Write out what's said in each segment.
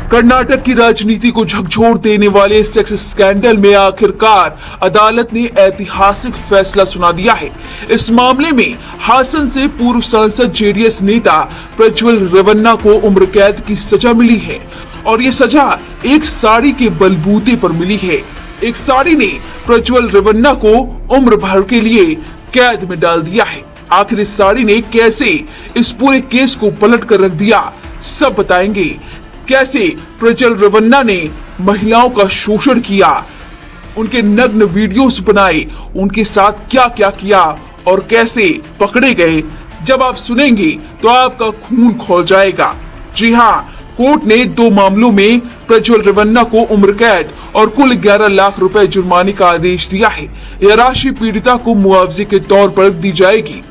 कर्नाटक की राजनीति को झकझोर देने वाले सेक्स स्कैंडल में आखिरकार अदालत ने ऐतिहासिक फैसला सुना दिया है। इस मामले में हासन से पूर्व सांसद जेडीएस नेता प्रज्वल रेवन्ना को उम्र कैद की सजा मिली है और ये सजा एक साड़ी के बलबूते पर मिली है। एक साड़ी ने प्रज्वल रेवन्ना को उम्र भर के लिए कैद में डाल दिया है। आखिर इस साड़ी ने कैसे इस पूरे केस को पलट कर रख दिया, सब बताएंगे। कैसे प्रज्वल रेवन्ना ने महिलाओं का शोषण किया, उनके नग्न वीडियोस बनाए, उनके साथ क्या क्या किया और कैसे पकड़े गए, जब आप सुनेंगे तो आपका खून खौल जाएगा। जी हाँ, कोर्ट ने 2 मामलों में प्रज्वल रेवन्ना को उम्र कैद और कुल 11 लाख रुपए जुर्माने का आदेश दिया है। यह राशि पीड़िता को मुआवजे के तौर पर दी जाएगी।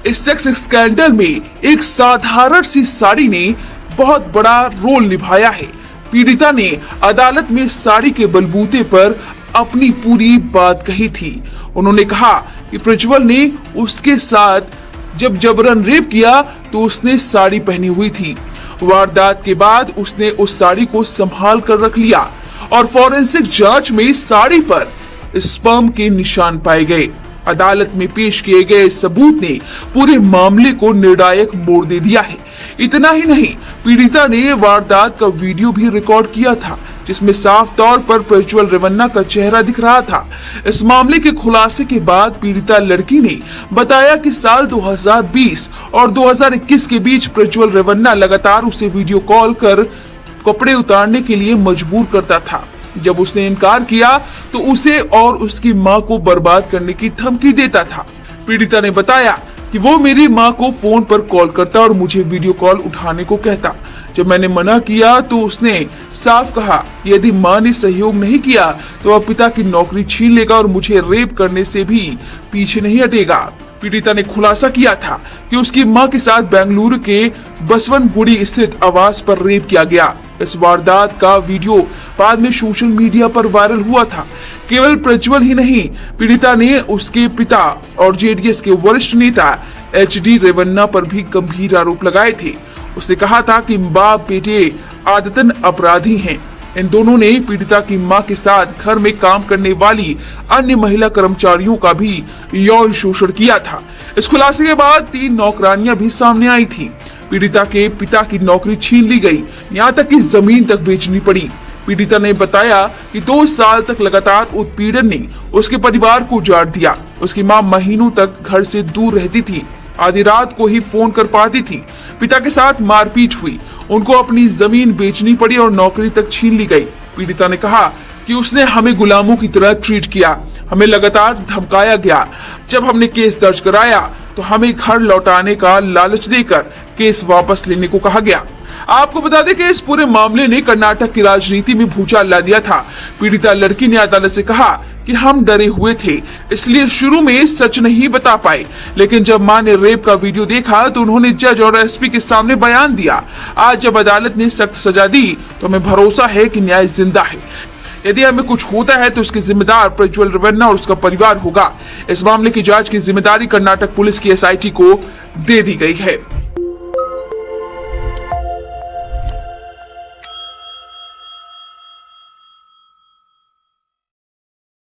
इस सेक्स स्कैंडल में एक साधारण सी साड़ी ने बहुत बड़ा रोल निभाया है। पीड़िता ने अदालत में साड़ी के बलबूते पर अपनी पूरी बात कही थी। उन्होंने कहा कि प्रज्वल ने उसके साथ जब जबरन रेप किया तो उसने साड़ी पहनी हुई थी। वारदात के बाद उसने उस साड़ी को संभाल कर रख लिया और फॉरेंसिक जांच में साड़ी पर स्पर्म के निशान पाए गए। अदालत में पेश किए गए सबूत ने पूरे मामले को निर्णायक मोड़ दे दिया है। इतना ही नहीं, पीड़िता ने वारदात का वीडियो भी रिकॉर्ड किया था जिसमें साफ तौर पर प्रज्वल रेवन्ना का चेहरा दिख रहा था। इस मामले के खुलासे के बाद पीड़िता लड़की ने बताया कि साल 2020 और 2021 के बीच प्रज्वल रेवन्ना लगातार उसे वीडियो कॉल कर कपड़े उतारने के लिए मजबूर करता था। जब उसने इनकार किया तो उसे और उसकी मां को बर्बाद करने की धमकी देता था। पीड़िता ने बताया कि वो मेरी मां को फोन पर कॉल करता और मुझे वीडियो कॉल उठाने को कहता। जब मैंने मना किया तो उसने साफ कहा यदि मां ने सहयोग नहीं किया तो वह पिता की नौकरी छीन लेगा और मुझे रेप करने से भी पीछे नहीं हटेगा। पीड़िता ने खुलासा किया था कि उसकी मां के साथ बेंगलुरु के बसवनगुड़ी स्थित आवास पर रेप किया गया। इस वारदात का वीडियो बाद में सोशल मीडिया पर वायरल हुआ था। केवल प्रज्वल ही नहीं, पीड़िता ने उसके पिता और जेडीएस के वरिष्ठ नेता एचडी रेवन्ना पर भी गंभीर आरोप लगाए थे। उसने कहा था कि बाप बेटे आदतन अपराधी हैं। इन दोनों ने पीड़िता की मां के साथ घर में काम करने वाली अन्य महिला कर्मचारियों का भी यौन शोषण किया था। इस खुलासे के बाद 3 नौकरानियां भी सामने आई थी। पीड़िता के पिता की नौकरी छीन ली गई, यहाँ तक कि जमीन तक बेचनी पड़ी। पीड़िता ने बताया कि 2 साल तक लगातार उत्पीड़न ने उसके परिवार को उजाड़ दिया। उसकी मां महीनों तक घर से दूर रहती थी, आधी रात को ही फोन कर पाती थी। पिता के साथ मारपीट हुई, उनको अपनी जमीन बेचनी पड़ी और नौकरी तक छीन ली गई। पीड़िता ने कहा कि उसने हमें गुलामों की तरह ट्रीट किया, हमें लगातार धमकाया गया। जब हमने केस दर्ज कराया तो हमें घर लौटाने का लालच देकर केस वापस लेने को कहा गया। आपको बता दें कि इस पूरे मामले ने कर्नाटक की राजनीति में भूचाल ला दिया था। पीड़िता लड़की ने अदालत से कहा कि हम डरे हुए थे, इसलिए शुरू में सच नहीं बता पाए, लेकिन जब मां ने रेप का वीडियो देखा तो उन्होंने जज और एसपी के सामने बयान दिया। आज जब अदालत ने सख्त सजा दी तो हमें भरोसा है कि न्याय जिंदा है। यदि हमें कुछ होता है तो इसके जिम्मेदार प्रज्वल रेवन्ना और उसका परिवार होगा। इस मामले की जांच की जिम्मेदारी कर्नाटक पुलिस की एसआईटी को दे दी गई है।